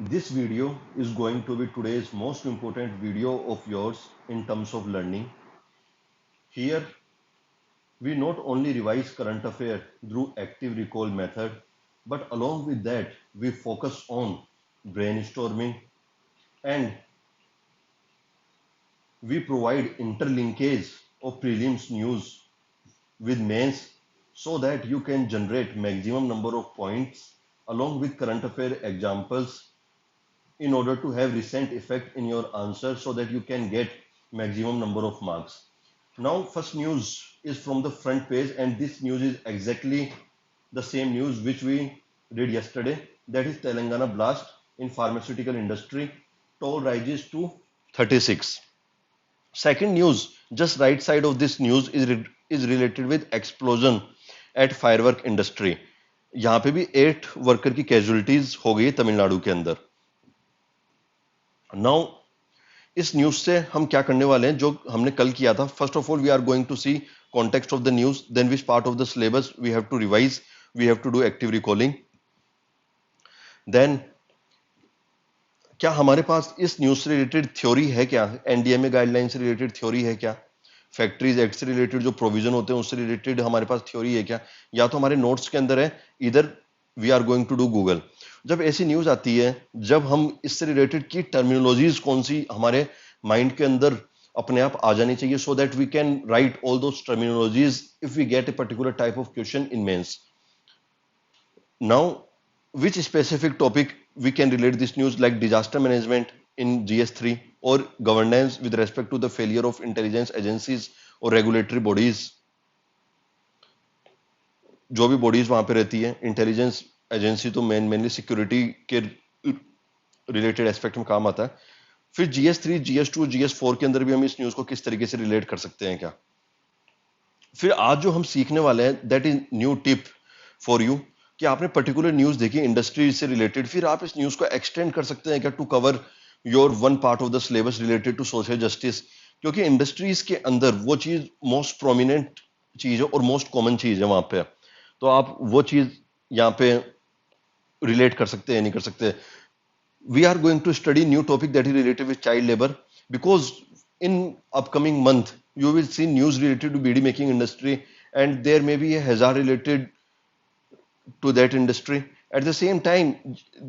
This video is going to be today's most important video of yours in terms of learning. Here, we not only revise current affair through active recall method, but along with that, we focus on brainstorming and we provide interlinkage of prelims news with mains so that you can generate maximum number of points along with current affair examples in order to have recent effect in your answer so that you can get maximum number of marks. Now, first news is from the front page, and this news is exactly the same news which we did yesterday. That is Telangana blast in pharmaceutical industry. Toll rises to 36. Second news, just right side of this news is related with explosion at firework industry. यहाँ पे भी 8 worker की casualties हो गई तमिलनाडु के अंदर. Now इस news से हम क्या करने वाले हैं जो हमने कल किया था. First of all we are going to see context of the news, then which part of the syllabus we have to revise, we have to do active recalling. देन क्या हमारे पास इस न्यूज से रिलेटेड थ्योरी है क्या, NDMA guideline से related theory है क्या, फैक्ट्रीज एक्ट से रिलेटेड जो प्रोविजन होते हैं उससे रिलेटेड हमारे पास थ्योरी है क्या, या तो हमारे नोट्स के अंदर है, इधर we are going to do Google. जब ऐसी न्यूज आती है, जब हम इससे रिलेटेड की टर्मिनोलॉजीज कौन सी हमारे माइंड के अंदर अपने आप आ जानी चाहिए so that we can write all those terminologies if we get a particular type of question in mains. Now which specific topic we can relate this news, like disaster management in GS3 or governance with respect to the failure of intelligence agencies or regulatory bodies. जो भी bodies वहां पे रहती है, intelligence agency तो mainly security के related aspect में काम आता है. फिर GS3, GS2, GS4 के अंदर भी हम इस न्यूज को किस तरीके से रिलेट कर सकते हैं क्या. फिर आज जो हम सीखने वाले हैं, that is new tip for you, कि आपने पर्टिकुलर न्यूज देखी इंडस्ट्री से रिलेटेड, फिर आप इस न्यूज को एक्सटेंड कर सकते हैं क्या to cover your one part of the syllabus related to social justice. क्योंकि इंडस्ट्रीज के अंदर वो चीज मोस्ट प्रोमिनेंट चीज है और मोस्ट कॉमन चीज है वहां पे, तो आप वो चीज यहाँ पे रिलेट कर सकते हैं, नहीं कर सकते. We are going to study new topic that is related with child labour, because in upcoming month you will see news related to BD making industry and there may be a hazard related to that industry. At the same time,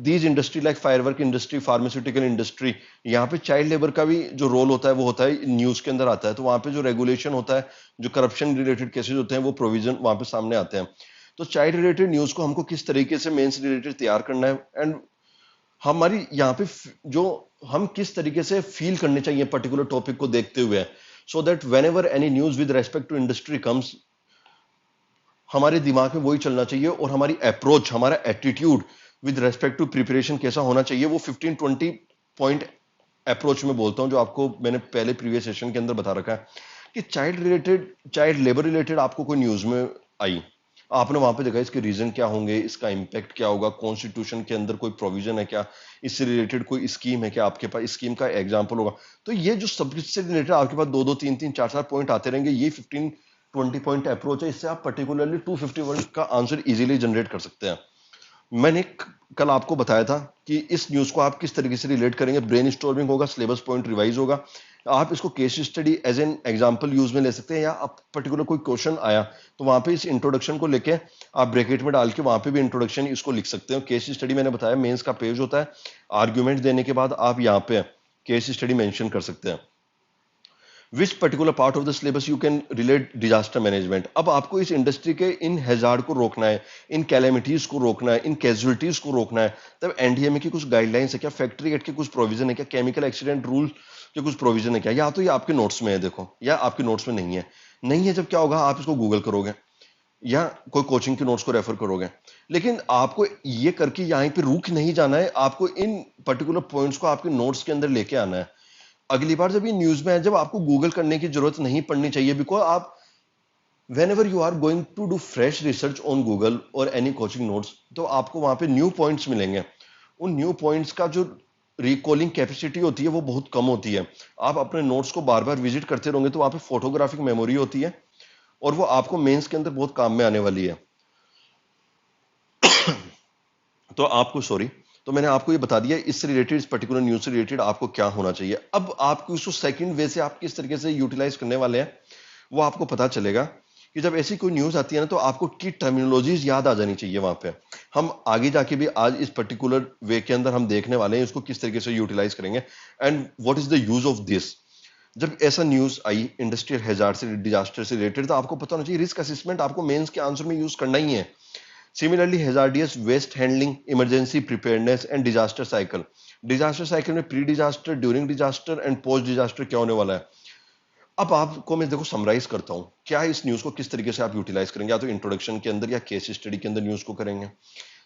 these industry like firework industry, pharmaceutical industry, यहाँ पे child labour का भी जो role होता है वो होता है न्यूज के अंदर आता है. तो वहाँ पे जो रेगुलेशन होता है, जो करप्शन रिलेटेड केसेस होते हैं, वो प्रोविजन वहाँ पे सामने आते हैं. तो चाइल्ड रिलेटेड न्यूज को हमको किस तरीके से मेंस रिलेटेड तैयार करना है, एंड हमारी यहाँ पे जो हम किस तरीके से फील करने चाहिए पर्टिकुलर टॉपिक को देखते हुए, so that whenever any news with respect to industry comes, हमारे दिमाग में वही चलना चाहिए और हमारी अप्रोच, हमारा attitude with respect to preparation कैसा होना चाहिए, वो 15-20 पॉइंट अप्रोच में बोलता हूं जो आपको मैंने पहले प्रीवियस सेशन के अंदर बता रखा है. कि चाइल्ड लेबर रिलेटेड आपको कोई न्यूज में आई, आपने वहां पे देखा इसके रीजन क्या होंगे, इसका इंपैक्ट क्या होगा, कॉन्स्टिट्यूशन के अंदर कोई प्रोविजन है क्या, इससे रिलेटेड कोई स्कीम है क्या, आपके पास स्कीम का एग्जांपल होगा. तो ये जो सब्जेक्ट से रिलेटेड आपके पास 2-2, 3-3, 4-4 पॉइंट आते रहेंगे, ये 15-20 पॉइंट अप्रोच है. इससे आप पर्टिकुलरली 250 वर्ड का आंसर इजीली जनरेट कर सकते हैं. मैंने कल आपको बताया था कि इस न्यूज को आप किस तरीके से रिलेट करेंगे. ब्रेनस्टॉर्मिंग होगा, सिलेबस पॉइंट रिवाइज होगा, आप इसको case study as an example use में ले सकते हैं, या आप पर्टिकुलर कोई क्वेश्चन आया तो वहां पे इस इंट्रोडक्शन को लेके आप ब्रैकेट में डाल के वहां पे भी इंट्रोडक्शन इसको लिख सकते हो. केस स्टडी मैंने बताया मेंस का पेज होता है, आर्ग्यूमेंट देने के बाद आप यहाँ पे केस स्टडी मेंशन कर सकते हैं. Which particular part of the syllabus you can relate disaster management. अब आपको इस इंडस्ट्री के इन हैजार्ड को रोकना है, इन कैलेमिटीज को रोकना है, इन कैजुअलिटीज को रोकना है. तब एनडीएमए की कुछ गाइडलाइंस है क्या, फैक्ट्री एक्ट के कुछ प्रोविजन है क्या, केमिकल एक्सीडेंट रूल के कुछ प्रोविजन है क्या, या तो ये आपके नोट्स में है देखो, या आपके नोट्स में नहीं है. नहीं है जब क्या होगा, आप इसको गूगल करोगे या कोई कोचिंग के नोट्स को रेफर करोगे. लेकिन आपको ये करके यहाँ पे रुक नहीं जाना है, आपको इन पर्टिकुलर पॉइंट्स को आपके नोट्स के अंदर लेके आना है. अगली बार जब ये न्यूज में है, जब आपको गूगल करने की जरूरत नहीं पड़नी चाहिए, बिकॉज आप whenever you are going to do fresh research on Google or any coaching notes, तो आपको वहां पे न्यू पॉइंट्स मिलेंगे. उन न्यू पॉइंट्स का जो रिकॉलिंग कैपेसिटी होती है वो बहुत कम होती है. आप अपने नोट्स को बार बार विजिट करते रहोगे तो वहां पे फोटोग्राफिक मेमोरी होती है और वो आपको मेंस के अंदर बहुत काम में आने वाली है. तो आपको तो मैंने आपको ये बता दिया इससे रिलेटेड, इस पर्टिकुलर न्यूज से रिलेटेड आपको क्या होना चाहिए। अब आपको इसको सेकंड वे से आप किस तरीके से यूटिलाइज करने वाले हैं वो आपको पता चलेगा कि जब ऐसी कोई न्यूज आती है ना तो आपको की टर्मिनोलॉजीज याद आ जानी चाहिए वहां पे। हम आगे जाके भी आज इस पर्टिकुलर वे के अंदर हम देखने वाले हैं इसको किस तरीके से यूटिलाइज करेंगे and what is the use of this. जब ऐसा न्यूज आई इंडस्ट्रियल हैजार्ड से, डिजास्टर से रिलेटेड, तो आपको पता होना चाहिए रिस्क असेसमेंट आपको मेंस के आंसर में यूज करना ही है। Similarly hazardous waste handling, emergency preparedness and disaster cycle. Disaster cycle में pre disaster, during disaster and post disaster क्या होने वाला है। अब आपको मैं देखो समराइज करता हूं क्या इस न्यूज को किस तरीके से आप यूटिलाइज करेंगे, या तो इंट्रोडक्शन के अंदर या केस स्टडी के अंदर न्यूज को करेंगे।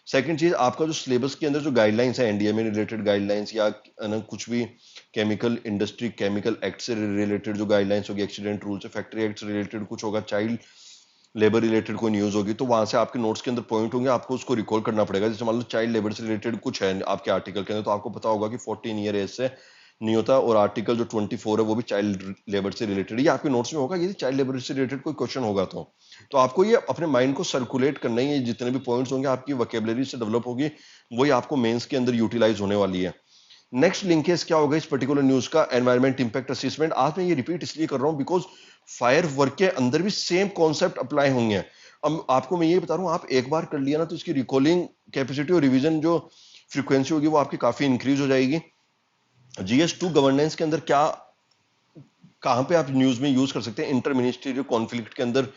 सेकंड चीज, आपका जो सिलेबस के अंदर जो गाइडलाइंस है एनडीए में रिलेटेड गाइडलाइंस, या कुछ भी केमिकल इंडस्ट्री केमिकल एक्ट से रिलेटेड जो गाइडलाइंस होगी, एक्सीडेंट रूल से, फैक्ट्री एक्ट से रिलेटेड कुछ होगा, चाइल्ड लेबर रिलेटेड कोई न्यूज होगी, तो वहां से आपके नोट्स के अंदर पॉइंट होंगे, आपको उसको रिकॉल करना पड़ेगा। जैसे मान लो चाइल्ड लेबर से रिलेटेड कुछ है आपके आर्टिकल के अंदर, तो आपको पता होगा कि 14 ईयर एज से नहीं होता, और आर्टिकल जो 24 है वो भी चाइल्ड लेबर से रिलेटेड, ये आपके नोट्स में होगा। यदि चाइल्ड लेबर से रिलेटेड कोई क्वेश्चन होगा तो आपको ये अपने माइंड को सर्कुलेट करना ही है। जितने भी पॉइंट्स होंगे आपकी वोकेबलरी से डेवलप होगी, वही आपको मेंस के अंदर यूटिलाइज होने वाली है। नेक्स्ट लिंकेज क्या होगा इस पर्टिकुलर न्यूज का, एनवायरमेंट इंपैक्ट असेसमेंट। आज मैं ये रिपीट इसलिए कर रहा हूं बिकॉज फायर वर्क के अंदर भी सेम कॉन्सेप्ट अप्लाई होंगे। अब आपको मैं ये बता रहा हूं, आप एक बार कर लिया ना तो इसकी रिकॉलिंग कैपेसिटी और रिवीजन जो फ्रीक्वेंसी होगी वो आपकी काफी इंक्रीज हो जाएगी। जीएस2 गवर्नेंस के अंदर क्या, कहां पे आप न्यूज में यूज कर सकते हैं, इंटर मिनिस्ट्रियल कॉन्फ्लिक्ट के अंदर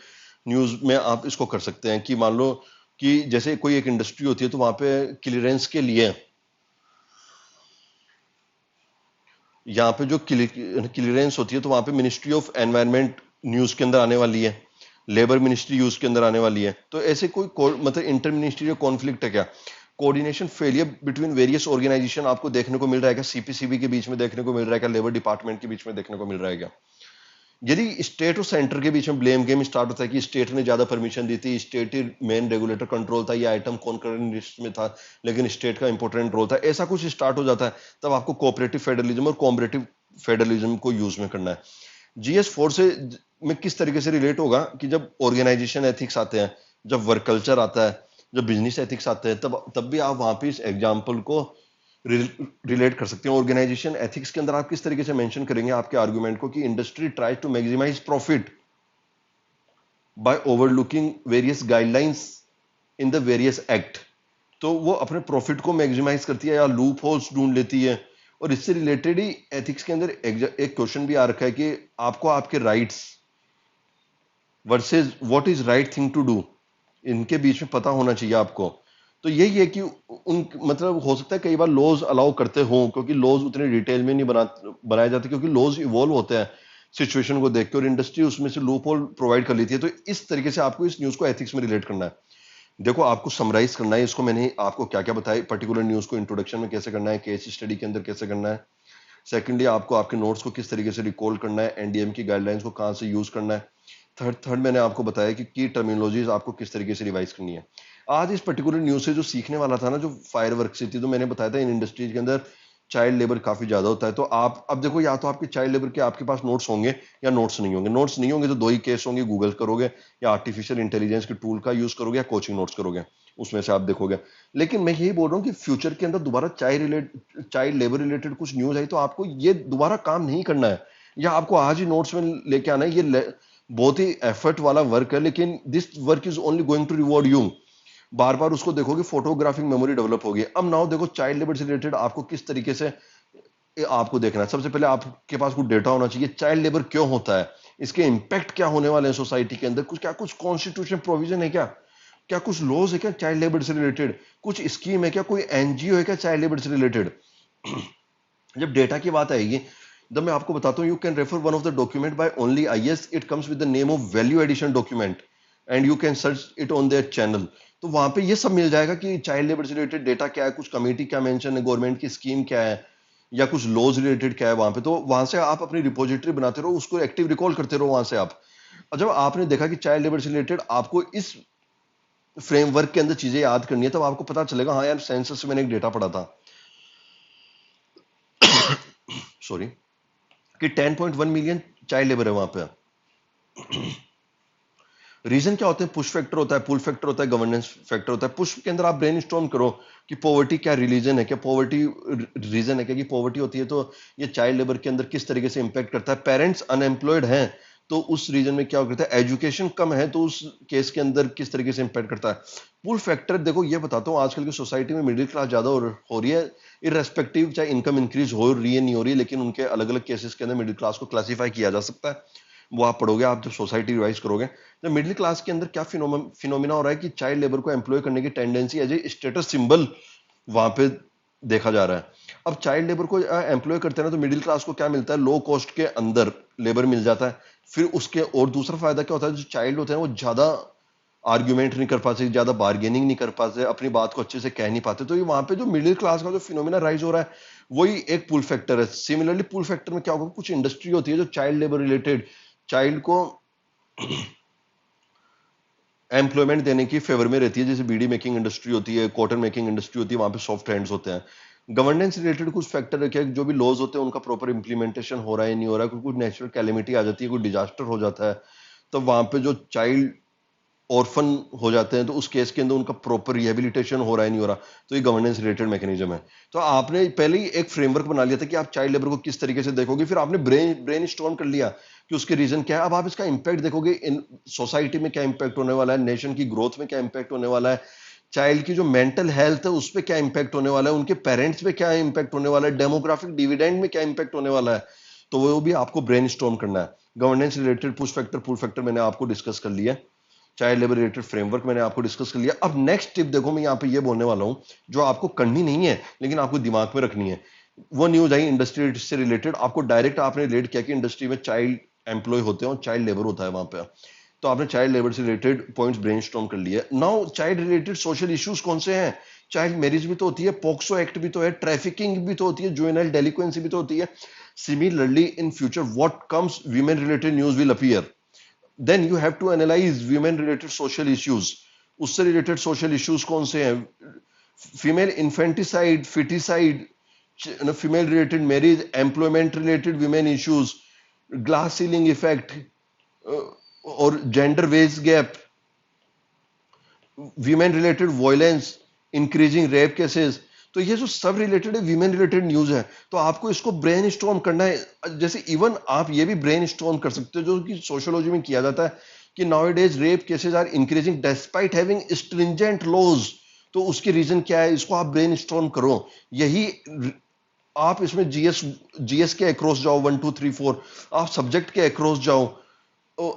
न्यूज में आप इसको कर सकते हैं कि मान लो कि जैसे कोई एक इंडस्ट्री होती है तो वहां पे क्लियरेंस के लिए, यहाँ पे जो क्लियरेंस होती है तो वहां पे मिनिस्ट्री ऑफ एनवायरनमेंट न्यूज के अंदर आने वाली है, लेबर मिनिस्ट्री यूज के अंदर आने वाली है। तो ऐसे कोई मतलब इंटर मिनिस्ट्रियल कॉन्फ्लिक्ट है क्या, coordination failure between various organisation आपको देखने को मिल रहा है क्या, सीपीसीबी के बीच में देखने को मिल रहा है क्या, लेबर डिपार्टमेंट के बीच में देखने को मिल रहा है क्या। यदि स्टेट और सेंटर के बीच में ब्लेम गेम स्टार्ट होता है कि स्टेट ने ज्यादा परमिशन दी थी, स्टेट ही मेन रेगुलेटर कंट्रोल था, ये आइटम कॉन्करेंट लिस्ट में था लेकिन स्टेट का इंपॉर्टेंट रोल था, ऐसा कुछ स्टार्ट हो जाता है, तब आपको कोऑपरेटिव फेडरलिज्म और कॉम्परेटिव फेडरलिज्म को यूज में करना है। जीएस4 से में किस तरीके से रिलेट होगा कि जब ऑर्गेनाइजेशन एथिक्स आते हैं, जब वर्क कल्चर आता है, जब बिजनेस एथिक्स आते हैं, तब भी आप वहां पे इस एग्जाम्पल को रिलेट कर सकते हैं। ऑर्गेनाइजेशन एथिक्स के अंदर आप किस तरीके से मेंशन करेंगे आपके आर्गुमेंट को कि industry tries to maximise profit by overlooking various guidelines in the various act. तो वो अपने प्रॉफिट को मैक्सिमाइज करती है या लूप होल्स ढूंढ लेती है। और इससे रिलेटेड ही एथिक्स के अंदर एक क्वेश्चन भी आ रखा है कि आपको आपके rights versus what is right thing to do, इनके बीच में पता होना चाहिए आपको। तो यही है कि उन मतलब हो सकता है कई बार लॉज अलाउ करते हो, क्योंकि लॉज उतने डिटेल में नहीं बनाए जाते, क्योंकि लॉज इवॉल्व होते हैं सिचुएशन को देख के और इंडस्ट्री उसमें से लूप होल प्रोवाइड कर लेती है। तो इस तरीके से आपको इस न्यूज को एथिक्स में रिलेट करना है। देखो आपको समराइज करना है इसको, मैंने आपको क्या क्या बताया पर्टिकुलर न्यूज को इंट्रोडक्शन में कैसे करना है, केस स्टडी के अंदर कैसे करना है। सेकेंडली आपको आपके नोट्स को किस तरीके से रिकॉल करना है, एनडीएम की गाइडलाइंस को कहां से यूज करना है। थर्ड मैंने आपको बताया कि की टर्मिनोलॉजीज आपको किस तरीके से रिवाइज करनी है। आज इस पर्टिकुलर न्यूज से जो सीखने वाला था ना, जो फायर वर्क से थी, तो मैंने बताया था इन इंडस्ट्रीज के अंदर चाइल्ड लेबर काफी ज्यादा होता है। तो आप अब देखो, या तो आपके चाइल्ड लेबर के आपके पास नोट्स होंगे या नोट्स नहीं होंगे। नोट्स नहीं होंगे तो दो ही केस होंगे, गूगल करोगे या आर्टिफिशियल इंटेलिजेंस के टूल का यूज करोगे या कोचिंग नोट्स करोगे, उसमें से आप देखोगे। लेकिन मैं यही बोल रहा हूँ कि फ्यूचर के अंदर दोबारा चाइल्ड लेबर रिलेटेड कुछ न्यूज आई तो आपको ये दोबारा काम नहीं करना है, या आपको आज ही नोट्स में लेके आना है। ये बहुत ही एफर्ट वाला वर्क है, लेकिन this work is only going to reward you. बार बार उसको देखोगे, फोटोग्राफिक मेमोरी डेवलप होगी। अब नाउ देखो चाइल्ड लेबर से रिलेटेड आपको किस तरीके से आपको देखना है। सबसे पहले आपके पास कुछ डेटा होना चाहिए, चाइल्ड लेबर क्यों होता है, इसके इंपैक्ट क्या होने वाले हैं सोसाइटी के अंदर, कुछ कॉन्स्टिट्यूशन प्रोविजन है क्या, क्या कुछ लॉज है क्या चाइल्ड लेबर से रिलेटेड, कुछ स्कीम है क्या, कोई एनजीओ है क्या चाइल्ड लेबर से रिलेटेड। जब डेटा की बात आएगी, जब मैं आपको बताता हूँ, you can refer one of the document by only IAS, it comes with the name of value addition document and you can search it on their channel. तो वहां पे ये सब मिल जाएगा कि चाइल्ड लेबर से रिलेटेड डेटा क्या है, कुछ कमेटी क्या मेंशन है, गवर्नमेंट की स्कीम क्या है, या कुछ लॉज रिलेटेड क्या है वहां पे। तो वहां से आप अपनी रिपोजिटरी बनाते रहो, उसको एक्टिव रिकॉल करते रहो वहां से आप। और जब आपने देखा कि चाइल्ड लेबर से रिलेटेड आपको इस फ्रेमवर्क के अंदर चीजें याद करनी है, तब आपको पता चलेगा हाँ यार सेंसस से मैंने एक डेटा पढ़ा था, सॉरी, कि 10.1 मिलियन चाइल्ड लेबर है वहां पे। रीजन क्या होते हैं? पुश फैक्टर होता है, पुल फैक्टर होता है, गवर्नेंस फैक्टर होता है। पुश के अंदर आप ब्रेनस्टॉर्म करो कि पॉवर्टी क्या रीजन है, क्या पॉवर्टी रीजन है, क्या कि पॉवर्टी होती है तो ये चाइल्ड लेबर के अंदर किस तरीके से इंपैक्ट करता है। पेरेंट्स अनएम्प्लॉयड हैं तो उस रीजन में क्या करता है, एजुकेशन कम है तो उस केस के अंदर किस तरीके से इंपैक्ट करता है। पुल फैक्टर देखो ये बताता हूँ, आजकल की सोसाइटी में मिडिल क्लास ज्यादा हो रही है, इररेस्पेक्टिव चाहे इनकम इंक्रीज हो रही है नहीं हो रही है, लेकिन उनके अलग अलग केसेस के अंदर मिडिल क्लास को क्लासीफाई किया जा सकता है। वो आप पढ़ोगे, आप जब सोसाइटी रिवाइज करोगे। तो मिडिल क्लास के अंदर क्या फिनोमिना हो रहा है कि चाइल्ड लेबर को एम्प्लॉय करने की tendency as a status symbol वहां पे देखा जा रहा है। अब चाइल्ड लेबर को एम्प्लॉय करते हैं ना, तो मिडिल क्लास को क्या मिलता है, लो कॉस्ट के अंदर लेबर मिल जाता है। फिर उसके और दूसरा फायदा क्या होता है, जो चाइल्ड होते हैं वो ज्यादा आर्ग्यूमेंट नहीं कर पाते, ज्यादा बार्गेनिंग नहीं कर पाते, अपनी बात को अच्छे से कह नहीं पाते। तो ये वहां पे जो मिडिल क्लास का जो फिनोमिना राइज हो रहा है, वही एक पुल फैक्टर है। सिमिलरली पुल फैक्टर में क्या होगा, कुछ इंडस्ट्री होती है जो चाइल्ड लेबर रिलेटेड, चाइल्ड को एम्प्लॉयमेंट देने की फेवर में रहती है, जैसे बीड़ी मेकिंग इंडस्ट्री होती है, कॉटन मेकिंग इंडस्ट्री होती है, वहां पे सॉफ्ट हैंड्स होते हैं। गवर्नेंस रिलेटेड कुछ फैक्टर है क्या, जो भी लॉज होते हैं उनका प्रॉपर इंप्लीमेंटेशन हो रहा है नहीं हो रहा है, कुछ नेचुरल कैलेमिटी आ जाती है, कोई डिजास्टर हो जाता है, तो वहां पे जो चाइल्ड ऑर्फन हो जाते हैं तो उस केस के अंदर उनका प्रॉपर रिहेबिलिटेशन हो रहा है नहीं हो रहा, तो ये गवर्नेंस रिलेटेड मैकेनिज्म है। तो आपने पहले ही एक फ्रेमवर्क बना लिया था कि आप चाइल्ड लेबर को किस तरीके से देखोगे, फिर आपने ब्रेन स्टॉर्म कर लिया कि उसके रीजन क्या है। अब आप इसका इंपैक्ट देखोगे, इन सोसाइटी में क्या इंपैक्ट होने वाला है, नेशन की ग्रोथ में क्या इंपैक्ट होने वाला है, चाइल्ड की जो मेंटल हेल्थ है उस पर क्या इंपैक्ट होने वाला है, उनके पेरेंट्स पे क्या इंपैक्ट होने वाला है, डेमोग्राफिक डिविडेंड में क्या इंपैक्ट होने वाला है, तो वो भी आपको ब्रेन स्टॉर्म करना है। Governance related push factor pull factor मैंने आपको डिस्कस कर लिया, चाइल्ड लेबर रिलेटेड फ्रेमवर्क मैंने आपको डिस्कस कर लिया। अब नेक्स्ट टिप देखो, मैं यहाँ पे ये बोलने वाला हूँ जो आपको करनी नहीं है लेकिन आपको दिमाग में रखनी है। वो न्यूज आई इंडस्ट्री से रिलेटेड, आपको डायरेक्ट आपने रिलेट किया कि इंडस्ट्री में चाइल्ड एम्प्लॉय होते हैं और चाइल्ड लेबर होता है वहां पे, तो आपने चाइल्ड लेबर से रिलेटेड पॉइंट्स ब्रेनस्टॉर्म कर लिए। Now child related social issues कौन से हैं? चाइल्ड मैरिज भी तो होती है, पॉक्सो एक्ट भी तो है, ट्रैफिकिंग भी तो होती है, जुवेनाइल डेलिक्वेंसी भी तो होती है। Similarly in future what comes women related news will appear, then you have to analyse women related social issues. उससे रिलेटेड सोशल इश्यूज कौन से हैं? Female infanticide, foeticide, female related marriage, employment related women issues, glass ceiling effect और gender wage gap, women related violence, increasing rape cases. तो ये जो सब related है, वीमेन रिलेटेड न्यूज है, तो आपको इसको ब्रेन स्टॉर्म करना है। जैसे इवन आप ये भी ब्रेन स्टॉर्म कर सकते हो जो कि सोशियोलॉजी में किया जाता है कि nowadays rape cases are increasing despite having stringent laws. तो उसकी रीजन क्या है, इसको आप ब्रेन स्टॉर्म करो। यही आप इसमें जीएस के अक्रॉस जाओ, 1 2 3 4, आप सब्जेक्ट के अक्रॉस जाओ,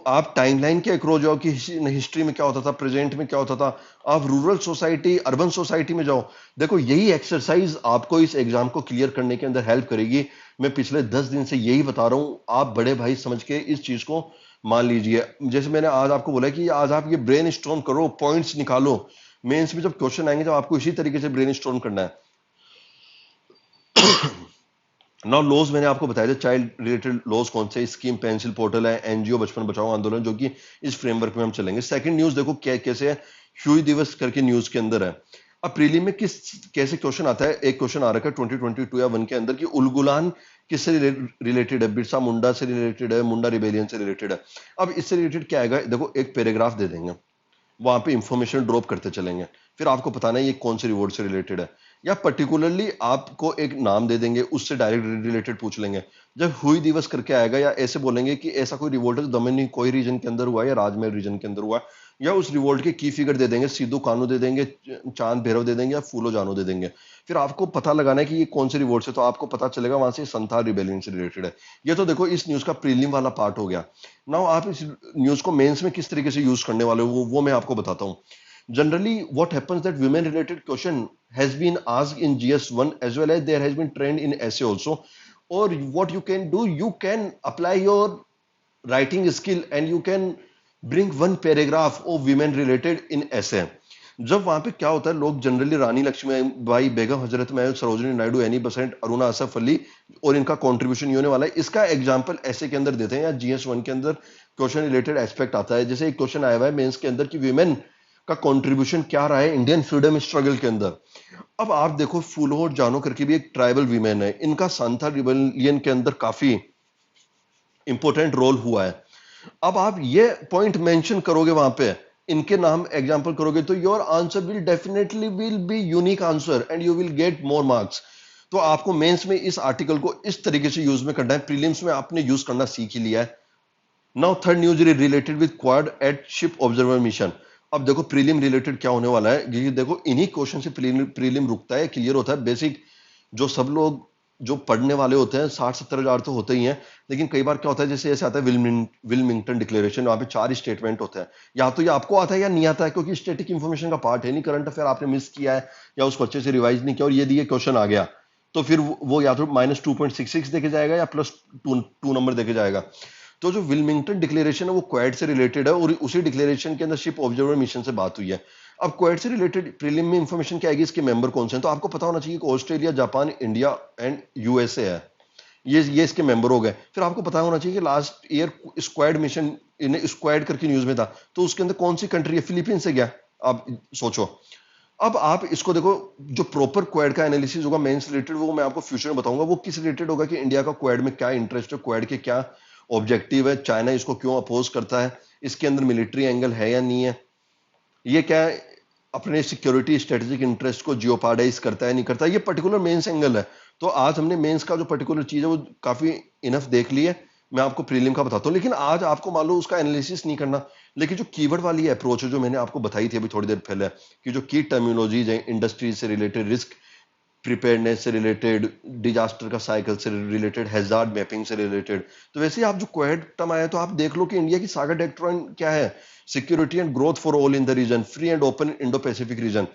आप टाइमलाइन के अक्रॉस जाओ कि हिस्ट्री में क्या होता था, प्रेजेंट में क्या होता था, आप रूरल सोसाइटी अर्बन सोसाइटी में जाओ। देखो यही एक्सरसाइज आपको इस एग्जाम को क्लियर करने के अंदर हेल्प करेगी। मैं पिछले 10 दिन से यही बता रहा हूं, आप बड़े भाई समझ के इस चीज को मान लीजिए। जैसे मैंने आज आपको बोला कि आज आप ये ब्रेन स्टॉर्म करो, पॉइंट्स निकालो, मेंस में जब क्वेश्चन आएंगे तो आपको इसी तरीके से ब्रेन स्टॉर्म करना है। नाउ लॉज मैंने आपको बताया था, चाइल्ड रिलेटेड लॉज कौन से, स्कीम, पेंसिल, पोर्टल है, एनजीओ, बचपन बचाओ आंदोलन, जो कि इस फ्रेमवर्क में हम चलेंगे। सेकंड न्यूज देखो कैसे है, ह्यूई दिवस करके न्यूज के अंदर है। अब प्रीलिम में किस कैसे क्वेश्चन आता है, एक क्वेश्चन आ रखा है 2022 या 1 के अंदर कि उलगुलान किससे रिलेटेड है, बिरसा मुंडा से रिलेटेड है, मुंडा रिबेलियन से रिलेटेड है। अब इससे रिलेटेड क्या आएगा, देखो एक पैराग्राफ दे देंगे, वहां पे इंफॉर्मेशन ड्रॉप करते चलेंगे, फिर आपको बताना है ये कौन से रिवॉर्ड से रिलेटेड है, या पर्टिकुलरली आपको एक नाम दे देंगे, उससे डायरेक्ट रिलेटेड पूछ लेंगे। जब हुई दिवस करके आएगा या ऐसे बोलेंगे कि ऐसा कोई रिवोल्ट है दमन कोई रीजन के अंदर हुआ है या राजमहल रीजन के अंदर हुआ है, या उस रिवोल्ट के की फिगर दे देंगे, सिद्धू कानू दे देंगे, चांद भैरव दे देंगे या फूलो जानो दे देंगे। फिर आपको पता लगाना है कि ये कौन से रिवोल्ट से, तो आपको पता चलेगा वहां से संथाल रिबेलियन से रिलेटेड है। ये तो देखो इस न्यूज का प्रीलिम वाला पार्ट हो गया। नाउ आप इस न्यूज को मेंस में किस तरीके से यूज करने वाले हो वो मैं आपको बताता हूँ। Generally, what happens that women related question has been asked in GS1 as well as there has been trend in essay also. Or what you can do, you can apply your writing skill and you can bring one paragraph of women related in essay. जब वहां पे क्या होता है, लोग generally रानी Lakshmibai, Begum Hazrat Mahal, Sarojini Naidu, any बसंत, अरुणा असफ अली और इनका contribution ये होने वाला है, इसका एग्जांपल ऐसे के अंदर देते हैं, या GS1 के अंदर क्वेश्चन रिलेटेड एस्पेक्ट आता है। जैसे एक क्वेश्चन आया हुआ है मेंस के अंदर कि विमेन का कंट्रीब्यूशन क्या रहा है इंडियन फ्रीडम स्ट्रगल के अंदर। अब आप देखो फूलो और जानो करके भी एक ट्राइबल वीमेन है, इनका संथाल रिबेलियन के अंदर काफी इंपॉर्टेंट रोल हुआ है। अब आप ये पॉइंट मेंशन करोगे वहां पे, इनके नाम एग्जांपल करोगे, तो your answer will definitely will be unique answer and you will get more marks. तो आपको मेंस में इस आर्टिकल को इस तरीके से यूज में करना है, प्रीलिम्स में आपने यूज करना सीख ही लिया है। Now third news related with Quad at ship observer mission. अब देखो प्रीलिम रिलेटेड क्या होने वाला है, ये देखो इन्हीं क्वेश्चन से प्रीलिम रुकता है, क्लियर होता है। बेसिक जो सब लोग जो पढ़ने वाले होते हैं 60-70 हजार तो होते ही हैं, लेकिन कई बार क्या होता है, जैसे ऐसे आता है विलमिंगटन डिक्लेरेशन, वहां पे 4 स्टेटमेंट होते हैं, या तो ये आपको आता है या नहीं आता है, क्योंकि स्टैटिक इंफॉर्मेशन का पार्ट है नहीं, करंट अफेयर आपने मिस किया है या उसको अच्छे से रिवाइज नहीं किया और ये दिए क्वेश्चन आ गया, तो फिर वो या तो -2.66 देके जाएगा या +2 नंबर देके जाएगा। तो जो विलमिंगटन डिक्लेरेशन है वो क्वाड से रिलेटेड है, और उसी डिक्लेरेशन के अंदर शिप ऑब्जर्वर मिशन से बात हुई है। अब क्वाड से रिलेटेड प्रीलिम में इंफॉर्मेशन क्या आएगी, इसके मेंबर कौन से हैं, तो आपको पता होना चाहिए कि Australia, Japan, India and USA है, ये इसके मेंबर हो गए। फिर आपको पता होना चाहिए कि लास्ट ईयर स्क्वाड मिशन, इन्हें स्क्वाड करके न्यूज में था, तो उसके अंदर कौन सी कंट्री है, फिलीपींस से गया। आप सोचो, अब आप इसको देखो, जो प्रॉपर क्वाड का एनालिसिस होगा मेंस रिलेटेड, वो मैं आपको फ्यूचर में बताऊंगा, वो किस रिलेटेड होगा कि इंडिया का क्वाड में क्या इंटरेस्ट है, क्वाड के क्या ऑब्जेक्टिव है, चाइना इसको क्यों अपोज करता है, इसके अंदर मिलिट्री एंगल है या नहीं है, ये क्या अपने सिक्योरिटी स्ट्रेटेजिक इंटरेस्ट को जियोपार्डाइज करता है नहीं करता, ये पर्टिकुलर मेंस एंगल है। तो आज हमने मेंस का जो पर्टिकुलर चीज है वो काफी इनफ देख ली है, मैं आपको प्रीलिम का बताता हूँ, लेकिन आज आपको मान लो उसका एनालिसिस नहीं करना, लेकिन जो कीवर्ड वाली अप्रोच है जो मैंने आपको बताई थी अभी थोड़ी देर पहले, कि जो की टर्मिनोलॉजीज है, इंडस्ट्रीज से रिलेटेड, रिस्क प्रिपेयरनेस से रिलेटेड, डिजास्टर का साइकिल से रिलेटेड, हैजार्ड मैपिंग से रिलेटेड, तो वैसे ही आप जो क्वाड टर्म आया, तो आप देख लो कि इंडिया की सागा डॉक्ट्रिन क्या है, security and growth for all in the region, free and open Indo Pacific region.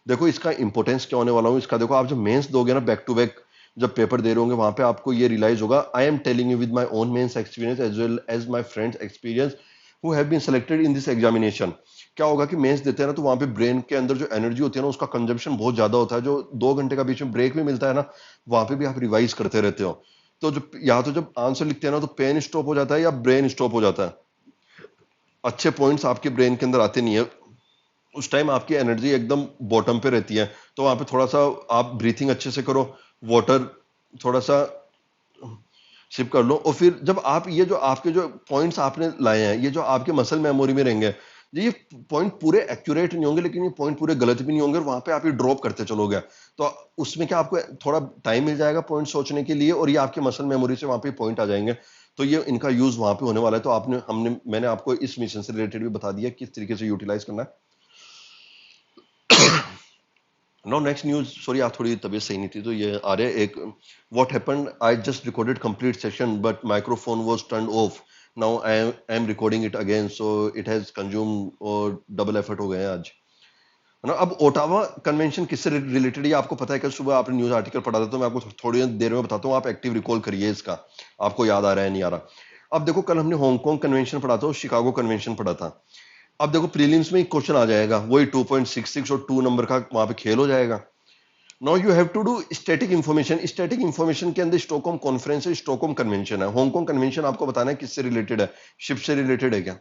देखो इसका इंपोर्टेंस क्या होने वाला हूँ इसका, देखो आप जब मेंस दोगे ना बैक टू बैक, जब पेपर दे रहे होंगे, वहां पे आपको ये रियलाइज होगा, I am telling you with my own mains experience as well as my friends experience who have been selected in this examination. क्या होगा कि मेंस देते हैं ना, तो वहां पे ब्रेन के अंदर जो एनर्जी होती है ना, उसका कंजम्पशन बहुत ज्यादा होता है, जो 2 घंटे का बीच में ब्रेक भी मिलता है ना, वहां पे भी आप रिवाइज करते रहते हो। तो जो या तो जब आंसर लिखते हैं ना, तो पेन स्टॉप हो जाता है या ब्रेन स्टॉप हो जाता है, अच्छे पॉइंट्स आपके ब्रेन के अंदर आते नहीं है, उस टाइम आपकी एनर्जी एकदम बॉटम पे रहती है। तो वहां पे थोड़ा सा आप ब्रीथिंग अच्छे से करो, वाटर थोड़ा सा सिप कर लो, और फिर जब आप ये जो आपके जो पॉइंट्स आपने लाए हैं, ये जो आपके मसल मेमोरी में रहेंगे, ये पॉइंट पूरे एक्यूरेट नहीं होंगे, लेकिन ये पॉइंट पूरे गलत भी नहीं होंगे, और वहां पे आप ये ड्रॉप करते चलोगे, तो उसमें क्या आपको थोड़ा टाइम मिल जाएगा पॉइंट सोचने के लिए, और ये आपके मसल मेमोरी से वहां पे पॉइंट आ जाएंगे। तो ये इनका यूज वहां पे होने वाला है। तो मैंने आपको इस मिशन से रिलेटेड भी बता दिया किस तरीके से यूटिलाइज करना है। नाउ नेक्स्ट न्यूज, सॉरी आप थोड़ी तबीयत सही नहीं थी, तो ये आ रहा है एक, what happened, I just recorded complete session but microphone was turned of, now I am recording it again so it has consume, और डबल एफर्ट हो गए हैं आज, है ना। अब ओटावा कन्वेंशन किससे रिलेटेड है, आपको पता है, कल सुबह आपने न्यूज आर्टिकल पढ़ा था, तो मैं आपको थोड़ी देर में बताता हूँ, आप एक्टिव रिकॉल करिए इसका, आपको याद आ रहा है नहीं आ रहा। अब देखो, कल हमने हांगकांग कन्वेंशन पढ़ा था और शिकागो कन्वेंशन पढ़ा था। अब देखो प्रीलिम्स में एक क्वेश्चन आ जाएगा, वही 2.66 और 2 नंबर का वहां पे खेल हो जाएगा। Now you have to do static information, static information के अंदर स्टॉकहोम कॉन्फ्रेंस है, स्टॉकहोम कन्वेंशन है, हांगकांग कन्वेंशन आपको बताना है किससे रिलेटेड है, शिप से रिलेटेड है क्या,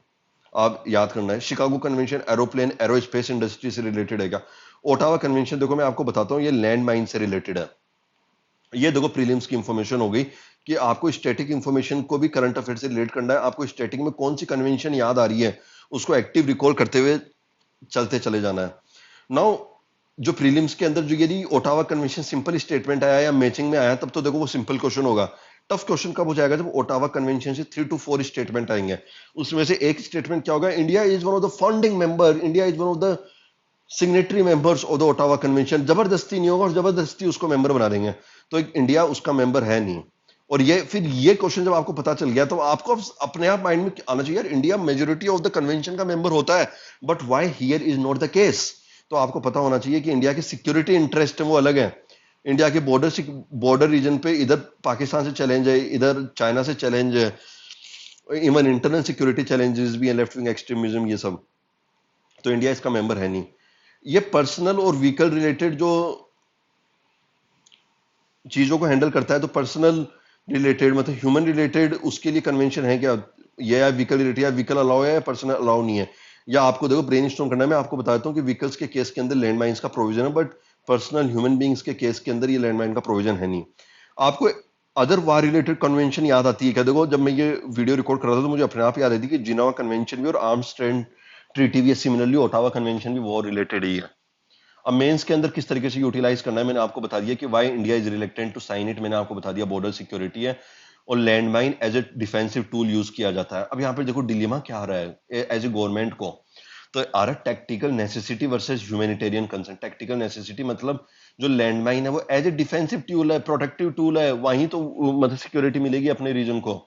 आप याद करना है। Chicago convention aeroplane aerospace industry से रिलेटेड है क्या। ओटावा कन्वेंशन देखो मैं आपको बताता हूँ, ये लैंड माइन से रिलेटेड है। ये देखो प्रीलिम्स की इंफॉर्मेशन हो गई कि आपको स्टैटिक इंफॉर्मेशन को भी करंट अफेयर से रिलेट करना है, आपको स्टैटिक में कौन सी कन्वेंशन याद आ रही है उसको एक्टिव रिकॉल करते हुए चलते चले जाना है। नाउ जो प्रीलिम्स के अंदर जो यदि ओटावा कन्वेंशन सिंपल स्टेटमेंट आया या मैचिंग में आया, तब तो देखो वो सिंपल क्वेश्चन होगा। टफ क्वेश्चन कब हो जाएगा, जब ओटावा कन्वेंशन से 3 to 4 स्टेटमेंट आएंगे, उसमें से एक स्टेटमेंट क्या होगा, India is one of the founding member, India is one of the signatory members of the Ottawa convention, जबरदस्ती नहीं होगा और जबरदस्ती उसको मेंबर बना देंगे, तो एक इंडिया उसका मेंबर है नहीं। और ये फिर ये क्वेश्चन जब आपको पता चल गया, तो आपको अपने आप माइंड में आना चाहिए, यार India majority of the convention का मेंबर होता है, but why here is not the case. तो आपको पता होना चाहिए कि इंडिया के सिक्योरिटी इंटरेस्ट है वो अलग है, इंडिया के बॉर्डर रीजन पे इधर पाकिस्तान से चैलेंज है, इधर चाइना से चैलेंज है, इवन इंटरनल सिक्योरिटी चैलेंजेस भी है, लेफ्ट विंग एक्सट्रीमिज्म, ये सब, तो इंडिया इसका मेंबर है नहीं। ये पर्सनल और व्हीकल रिलेटेड जो चीजों को हैंडल करता है, तो पर्सनल रिलेटेड मतलब ह्यूमन रिलेटेड उसके लिए कन्वेंशन है क्या, ये या व्हीकल रिलेटेड, या व्हीकल अलाउ है या पर्सनल अलाउ नहीं है, या आपको देखो ब्रेन स्टॉर्म करना है। मैं आपको बताता हूँ कि व्हीकल्स के केस के अंदर लैंड का प्रोविजन है, बट पर्सनल ह्यूमन बींग्स के केस के अंदर ये लैंड का प्रोविजन है नहीं। आपको अदर वार रिलेटेड कन्वेंशन याद आती है क्या? देखो जब मैं ये वीडियो रिकॉर्ड कर रहा था तो मुझे अपने आप याद आई थी कि जिनेवा कन्वेंशन भी और आर्म्स ट्रेड ट्रीटी भी है, सिमिलरली ओटावा कन्वेंशन भी वॉर रिलेटेड ही है। अब मेंस के अंदर किस तरीके से यूटिलाइज करना है मैंने आपको बता दिया कि why India is reluctant to sign it, मैंने आपको बता दिया बॉर्डर सिक्योरिटी है और land mine as a defensive tool use किया जाता है। अब यहाँ पे देखो डिलेमा क्या आ रहा है एज ए गवर्नमेंट को, तो आ रहा है tactical necessity versus humanitarian concern. Tactical necessity मतलब जो लैंड माइन है वो एज ए डिफेंसिव टूल है, प्रोटेक्टिव टूल है, वहीं तो मतलब सिक्योरिटी मिलेगी अपने रीजन को।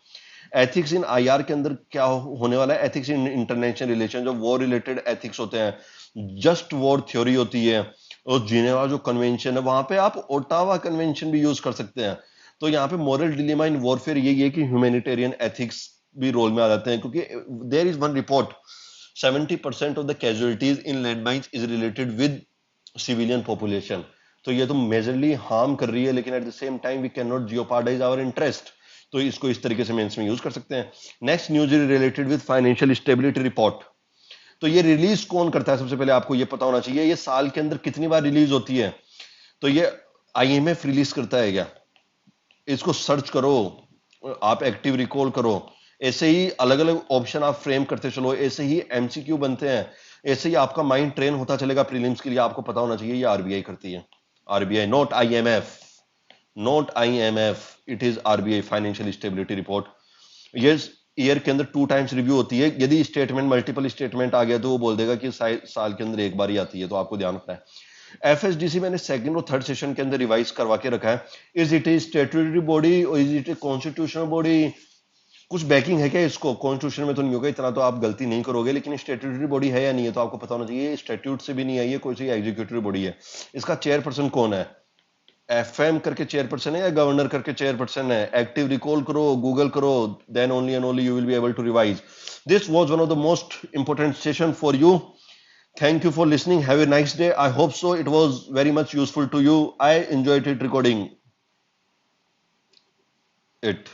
एथिक्स इन आईआर के अंदर क्या होने वाला है? एथिक्स इन इंटरनेशनल रिलेशन, जो वॉर रिलेटेड एथिक्स होते हैं, जस्ट वॉर थ्योरी होती है, और जिनेवा जो कन्वेंशन है वहां पे आप ओटावा कन्वेंशन भी यूज कर सकते हैं। तो यहाँ पे मॉरल डिलेमा इन वॉरफेयर यही है कि ह्यूमैनिटेरियन एथिक्स भी रोल में आ जाते हैं, क्योंकि there is one report 70% of the casualties in landmines is related with civilian population. तो ये तो मेजरली हार्म कर रही है, लेकिन at the same time we can not jeopardise our interest, तो इसको इस तरीके से मेंस में यूज कर सकते हैं। Next news is related with financial stability report. तो ये रिलीज कौन करता है? सबसे पहले आपको ये पता होना चाहिए ये साल के अंदर कितनी बार रिलीज होती है। तो ये आईएमएफ रिलीज करता है क्या? इसको सर्च करो, आप एक्टिव रिकॉल करो, ऐसे ही अलग अलग ऑप्शन आप फ्रेम करते चलो, ऐसे ही एमसीक्यू बनते हैं, ऐसे ही आपका माइंड ट्रेन होता चलेगा प्रीलिम्स के लिए। आपको पता होना चाहिए ये आरबीआई करती है, RBI, not IMF, not IMF, it is RBI financial stability report. ये ईयर के अंदर 2 टाइम्स रिव्यू होती है। यदि स्टेटमेंट मल्टीपल स्टेटमेंट आ गया तो वो बोल देगा कि साल के अंदर एक बार ही आती है, तो आपको ध्यान रखना है। एफएसडीसी मैंने सेकंड और थर्ड सेशन के अंदर रिवाइज करवा के रखा है। Is it a statutory body और is it a constitutional body? कुछ बैकिंग है क्या इसको? कॉन्स्टिट्यूशन में तो नहीं होगा, इतना तो आप गलती नहीं करोगे, लेकिन स्टैट्यूटरी बॉडी है या नहीं है तो आपको पता होना चाहिए। स्टैट्यूट से भी नहीं आई है, कोई सी एग्जीक्यूटिव बॉडी है। इसका चेयरपर्सन कौन है? एफएम करके चेयरपर्सन है या गवर्नर करके चेयरपर्सन है? एक्टिव रिकॉल करो, गूगल करो, then only and only you will be able to revise. This was one of the most important session for you. Thank you for listening. Have a nice day. I hope so. It was very much useful to you. I enjoyed it recording it.